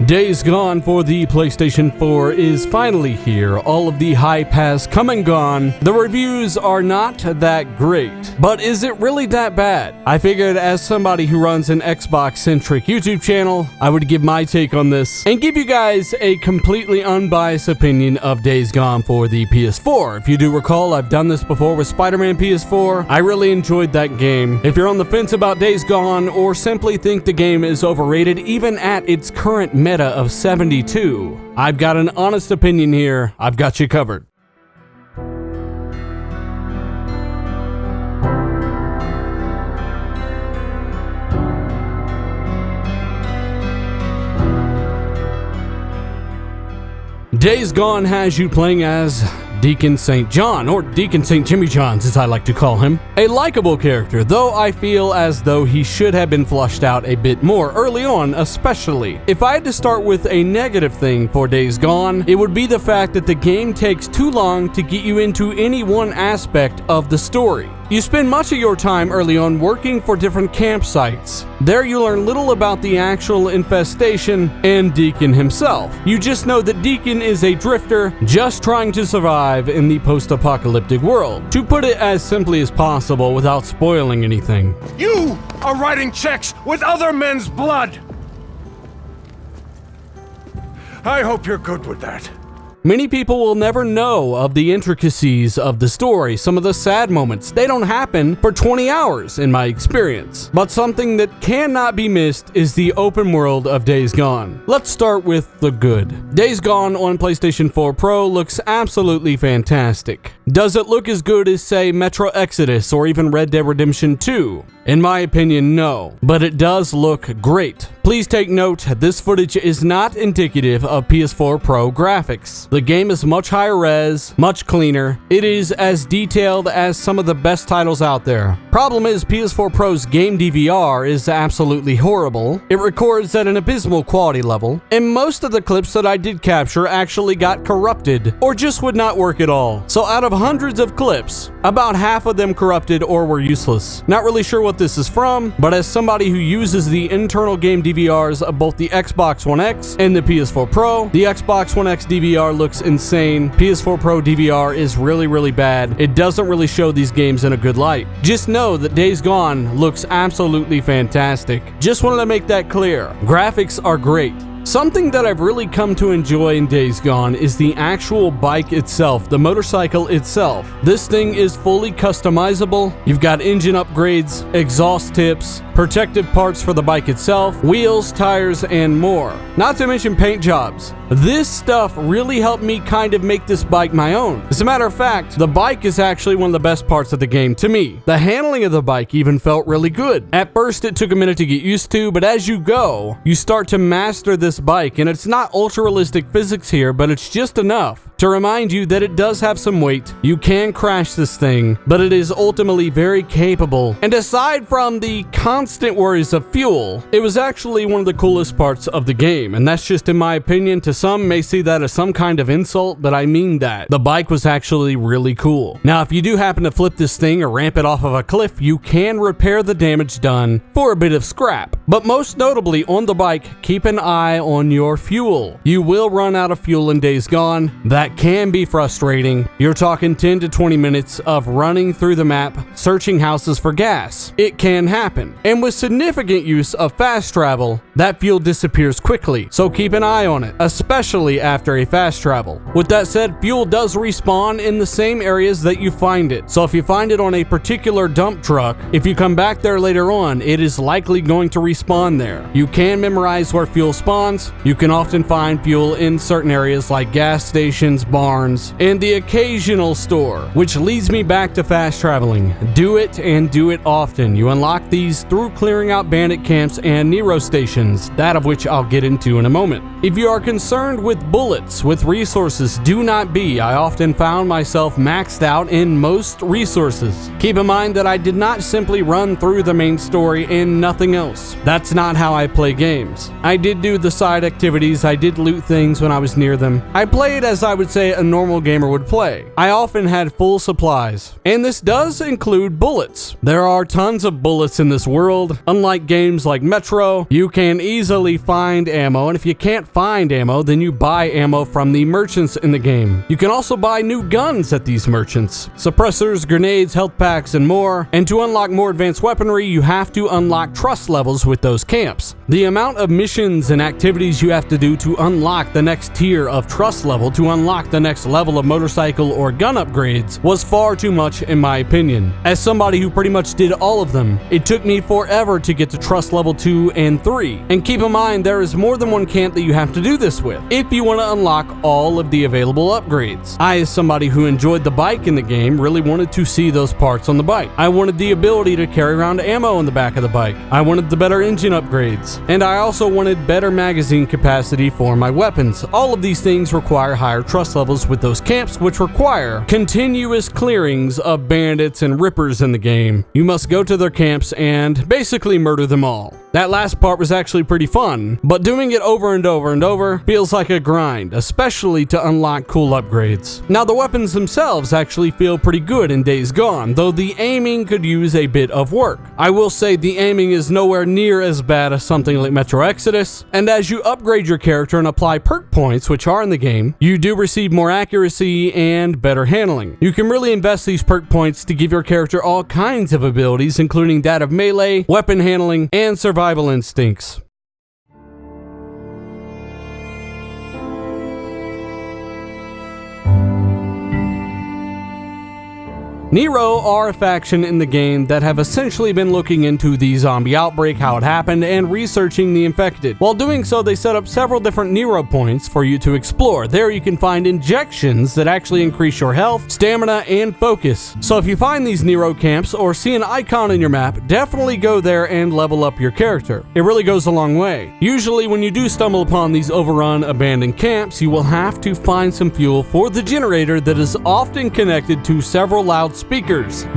Days Gone for the PlayStation 4 is finally here. All of the hype has come and gone. The reviews are not that great, but is it really that bad? I figured as somebody who runs an Xbox-centric YouTube channel, I would give my take on this and give you guys a completely unbiased opinion of Days Gone for the PS4. If you do recall, I've done this before with Spider-Man PS4. I really enjoyed that game. If you're on the fence about Days Gone or simply think the game is overrated even at its current meta of 72, I've got an honest opinion here. I've got you covered. Days Gone has you playing as Deacon St. John, or Deacon St. Jimmy Johns as I like to call him. A likable character, though I feel as though he should have been flushed out a bit more early on, especially. If I had to start with a negative thing for Days Gone, it would be the fact that the game takes too long to get you into any one aspect of the story. You spend much of your time early on working for different campsites. There you learn little about the actual infestation and Deacon himself. You just know that Deacon is a drifter just trying to survive in the post-apocalyptic world. To put it as simply as possible without spoiling anything. You are writing checks with other men's blood! I hope you're good with that. Many people will never know of the intricacies of the story, some of the sad moments. They don't happen for 20 hours in my experience. But something that cannot be missed is the open world of Days Gone. Let's start with the good. Days Gone on PlayStation 4 Pro looks absolutely fantastic. Does it look as good as, say, Metro Exodus or even Red Dead Redemption 2? In my opinion, no, but it does look great. Please take note, this footage is not indicative of PS4 Pro graphics. The game is much higher res, much cleaner. It is as detailed as some of the best titles out there. Problem is, PS4 Pro's game DVR is absolutely horrible. It records at an abysmal quality level, and most of the clips that I did capture actually got corrupted or just would not work at all. So out of hundreds of clips, about half of them corrupted or were useless. Not really sure what this is from, but as somebody who uses the internal game DVRs of both the Xbox One X and the PS4 Pro, the Xbox One X DVR looks insane. PS4 Pro DVR is really bad. It doesn't really show these games in a good light. Just know that Days Gone looks absolutely fantastic. Just wanted to make that clear. Graphics are great. Something that I've really come to enjoy in Days Gone is the actual bike itself, the motorcycle itself. This thing is fully customizable. You've got engine upgrades, exhaust tips, protective parts for the bike itself, wheels, tires, and more. Not to mention paint jobs. This stuff really helped me kind of make this bike my own. As a matter of fact, the bike is actually one of the best parts of the game to me. The handling of the bike even felt really good. At first, it took a minute to get used to, but as you go, you start to master this bike, and it's not ultra-realistic physics here, but it's just enough to remind you that it does have some weight. You can crash this thing, but it is ultimately very capable. And aside from the constant worries of fuel, it was actually one of the coolest parts of the game, and that's just in my opinion. To some may see that as some kind of insult, but I mean that. The bike was actually really cool. Now, if you do happen to flip this thing or ramp it off of a cliff, you can repair the damage done for a bit of scrap. But most notably on the bike, keep an eye on your fuel. You will run out of fuel in Days Gone. That can be frustrating. You're talking 10 to 20 minutes of running through the map, searching houses for gas. It can happen. And with significant use of fast travel, that fuel disappears quickly, so keep an eye on it, especially after a fast travel. With that said, fuel does respawn in the same areas that you find it. So if you find it on a particular dump truck, if you come back there later on, it is likely going to respawn there. You can memorize where fuel spawns. You can often find fuel in certain areas like gas stations, barns, and the occasional store, which leads me back to fast traveling. Do it and do it often. You unlock these through clearing out bandit camps and Nero stations, that of which I'll get into in a moment. If you are concerned with bullets, with resources, do not be. I often found myself maxed out in most resources. Keep in mind that I did not simply run through the main story and nothing else. That's not how I play games. I did do the side activities, I did loot things when I was near them. I played as I was would say a normal gamer would play. I often had full supplies, and this does include bullets. There are tons of bullets in this world. Unlike games like Metro, you can easily find ammo, and if you can't find ammo, then you buy ammo from the merchants in the game. You can also buy new guns at these merchants, suppressors, grenades, health packs, and more. And to unlock more advanced weaponry, you have to unlock trust levels with those camps. The amount of missions and activities you have to do to unlock the next tier of trust level, to unlock the next level of motorcycle or gun upgrades, was far too much in my opinion. As somebody who pretty much did all of them, it took me forever to get to trust level 2 and 3. And keep in mind, there is more than one camp that you have to do this with if you want to unlock all of the available upgrades. I, as somebody who enjoyed the bike in the game, really wanted to see those parts on the bike. I wanted the ability to carry around ammo in the back of the bike. I wanted the better engine upgrades. And I also wanted better magazine capacity for my weapons. All of these things require higher trust levels with those camps, which require continuous clearings of bandits and rippers in the game. You must go to their camps and basically murder them all. That last part was actually pretty fun, but doing it over and over and over feels like a grind, especially to unlock cool upgrades. Now, the weapons themselves actually feel pretty good in Days Gone, though the aiming could use a bit of work. I will say the aiming is nowhere near as bad as something like Metro Exodus, and as you upgrade your character and apply perk points, which are in the game, you do receive more accuracy and better handling. You can really invest these perk points to give your character all kinds of abilities, including that of melee, weapon handling, and survival instincts. Nero are a faction in the game that have essentially been looking into the zombie outbreak, how it happened, and researching the infected. While doing so, they set up several different Nero points for you to explore. There you can find injections that actually increase your health, stamina, and focus. So if you find these Nero camps or see an icon in your map, definitely go there and level up your character. It really goes a long way. Usually when you do stumble upon these overrun, abandoned camps, you will have to find some fuel for the generator that is often connected to several loudspeakers.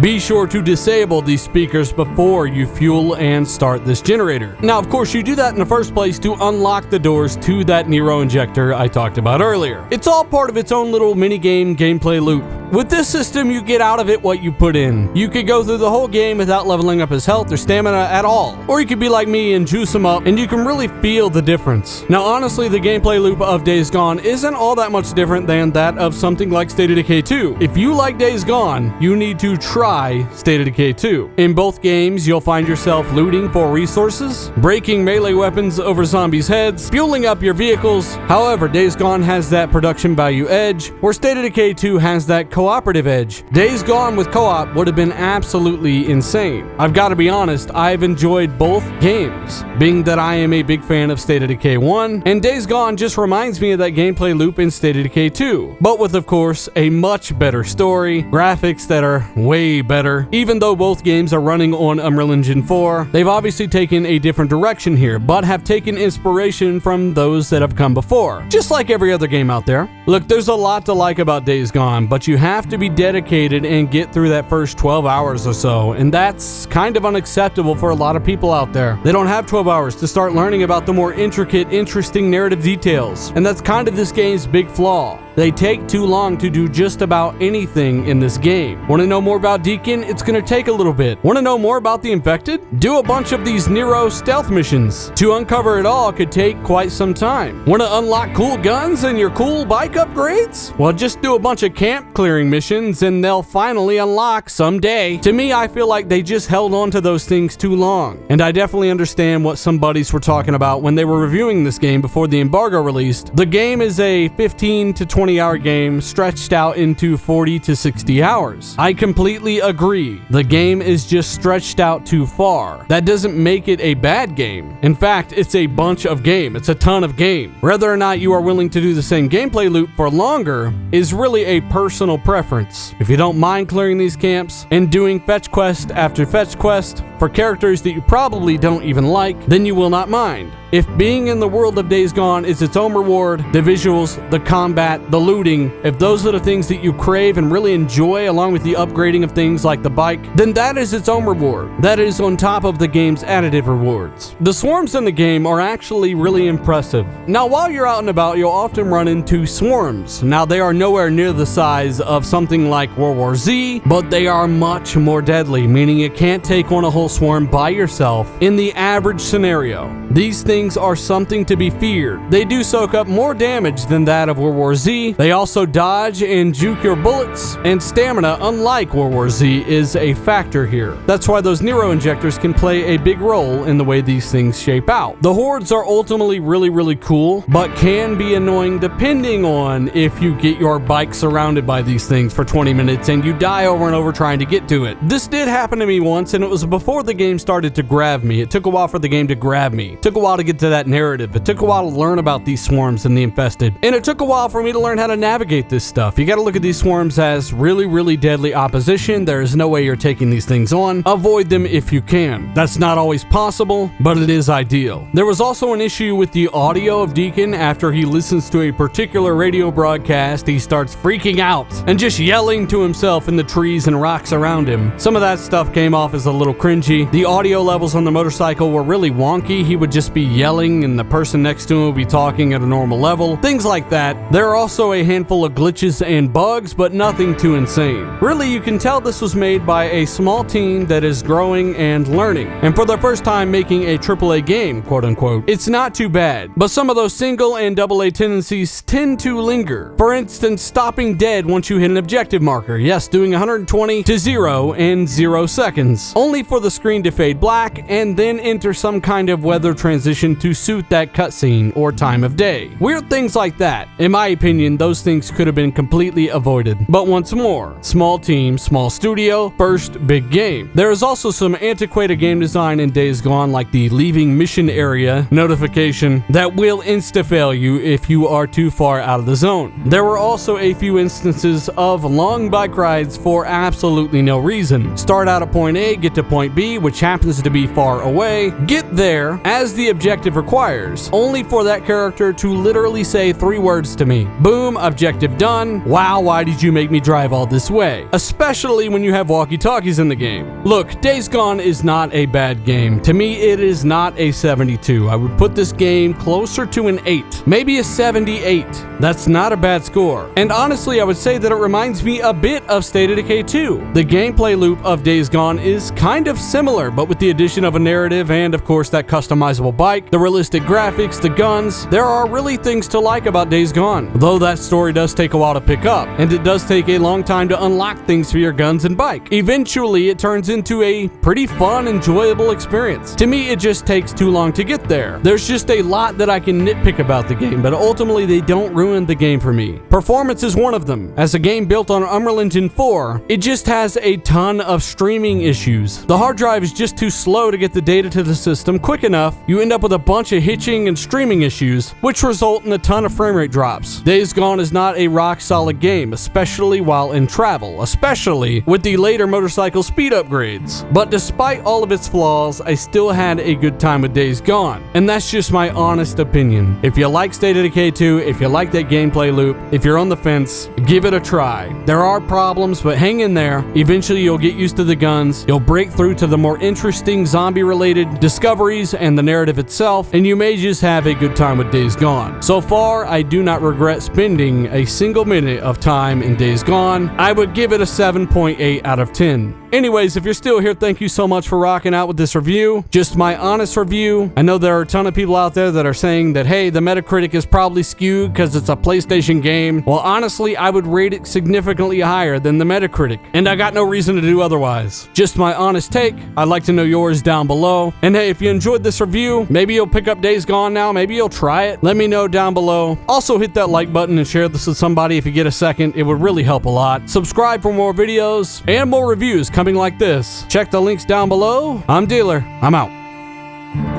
Be sure to disable these speakers before you fuel and start this generator. Now, of course, you do that in the first place to unlock the doors to that Nero injector I talked about earlier. It's all part of its own little minigame gameplay loop. With this system, you get out of it what you put in. You could go through the whole game without leveling up his health or stamina at all. Or you could be like me and juice him up, and you can really feel the difference. Now, honestly, the gameplay loop of Days Gone isn't all that much different than that of something like State of Decay 2. If you like Days Gone, you need to try State of Decay 2. In both games, you'll find yourself looting for resources, breaking melee weapons over zombies' heads, fueling up your vehicles. However, Days Gone has that production value edge, where State of Decay 2 has that cooperative edge. Days Gone with co-op would have been absolutely insane. I've got to be honest, I've enjoyed both games, being that I am a big fan of State of Decay 1, and Days Gone just reminds me of that gameplay loop in State of Decay 2, but with, of course, a much better story, graphics that are way better. Even though both games are running on Unreal Engine 4, they've obviously taken a different direction here, but have taken inspiration from those that have come before, just like every other game out there. Look, there's a lot to like about Days Gone, but you have to be dedicated and get through that first 12 hours or so, and that's kind of unacceptable for a lot of people out there. They don't have 12 hours to start learning about the more intricate, interesting narrative details, and that's kind of this game's big flaw. They take too long to do just about anything in this game. Want to know more about Deakin? It's going to take a little bit. Want to know more about the infected? Do a bunch of these Nero stealth missions. To uncover it all could take quite some time. Want to unlock cool guns and your cool bike upgrades? Well, just do a bunch of camp clearing missions and they'll finally unlock someday. To me, I feel like they just held on to those things too long. And I definitely understand what some buddies were talking about when they were reviewing this game before the embargo released. The game is a 15 to 20-hour game stretched out into 40 to 60 hours. I completely agree. The game is just stretched out too far. That doesn't make it a bad game. In fact, it's a bunch of game. It's a ton of game. Whether or not you are willing to do the same gameplay loop for longer is really a personal preference. If you don't mind clearing these camps and doing fetch quest after fetch quest, for characters that you probably don't even like, then you will not mind. If being in the world of Days Gone is its own reward, the visuals, the combat, the looting, if those are the things that you crave and really enjoy along with the upgrading of things like the bike, then that is its own reward. That is on top of the game's additive rewards. The swarms in the game are actually really impressive. Now while you're out and about, you'll often run into swarms. Now they are nowhere near the size of something like World War Z, but they are much more deadly, meaning you can't take on a whole swarm by yourself in the average scenario. These things are something to be feared. They do soak up more damage than that of World War Z. They also dodge and juke your bullets, and stamina, unlike World War Z, is a factor here. That's why those Nero injectors can play a big role in the way these things shape out. The hordes are ultimately really cool, but can be annoying depending on if you get your bike surrounded by these things for 20 minutes and you die over and over trying to get to it. This did happen to me once, and it was before the game started to grab me. It took a while for the game to grab me. It took a while to get to that narrative. It took a while to learn about these swarms and the infested. And it took a while for me to learn how to navigate this stuff. You gotta look at these swarms as really deadly opposition. There is no way you're taking these things on. Avoid them if you can. That's not always possible, but it is ideal. There was also an issue with the audio of Deakin. After he listens to a particular radio broadcast, he starts freaking out and just yelling to himself in the trees and rocks around him. Some of that stuff came off as a little cringy. The audio levels on the motorcycle were really wonky. He would just be yelling and the person next to him would be talking at a normal level. Things like that. There are also a handful of glitches and bugs, but nothing too insane. Really, you can tell this was made by a small team that is growing and learning. And for their first time making a AAA game, quote unquote, it's not too bad. But some of those single and AA tendencies tend to linger. For instance, stopping dead once you hit an objective marker. Yes, doing 120 to 0 in 0 seconds. Only for the screen to fade black and then enter some kind of weather transition to suit that cutscene or time of day. Weird things like that. In my opinion, those things could have been completely avoided. But once more, small team, small studio, first big game. There is also some antiquated game design in Days Gone, like the leaving mission area notification that will insta-fail you if you are too far out of the zone. There were also a few instances of long bike rides for absolutely no reason. Start out at point A, get to point B, which happens to be far away, get there as the objective requires, only for that character to literally say 3 words to me. Boom, objective done. Wow, why did you make me drive all this way? Especially when you have walkie-talkies in the game. Look, Days Gone is not a bad game. To me, it is not a 72. I would put this game closer to an 8, maybe a 78. That's not a bad score. And honestly, I would say that it reminds me a bit of State of Decay 2. The gameplay loop of Days Gone is kind of similar, but with the addition of a narrative and, of course, that customizable bike, the realistic graphics, the guns. There are really things to like about Days Gone, though that story does take a while to pick up, and it does take a long time to unlock things for your guns and bike. Eventually, it turns into a pretty fun, enjoyable experience. To me, it just takes too long to get there. There's just a lot that I can nitpick about the game, but ultimately they don't ruin the game for me. Performance is one of them. As a game built on Unreal Engine 4, it just has a ton of streaming issues. The hard drive is just too slow to get the data to the system quick enough. You end up with a bunch of hitching and streaming issues, which result in a ton of frame rate drops. Days Gone is not a rock solid game, especially while in travel, especially with the later motorcycle speed upgrades. But despite all of its flaws, I still had a good time with Days Gone, and that's just my honest opinion. If you like State of Decay 2, if you like that gameplay loop, if you're on the fence, give it a try. There are problems, but hang in there. Eventually you'll get used to the guns, you'll break through to the more interesting zombie-related discoveries and the narrative itself, and you may just have a good time with Days Gone. So far, I do not regret spending a single minute of time in Days Gone. I would give it a 7.8 out of 10. Anyways, if you're still here, thank you so much for rocking out with this review. Just my honest review. I know there are a ton of people out there that are saying that, hey, the Metacritic is probably skewed because it's a PlayStation game. Well, honestly, I would rate it significantly higher than the Metacritic, and I got no reason to do otherwise. Just my honest take. I'd like to know yours down below. And hey, if you enjoyed this review, maybe you'll pick up Days Gone now, maybe you'll try it. Let me know down below. Also, hit that like button and share this with somebody if you get a second. It would really help a lot. Subscribe for more videos and more reviews coming like this. Check the links down below. I'm Dealer. I'm out.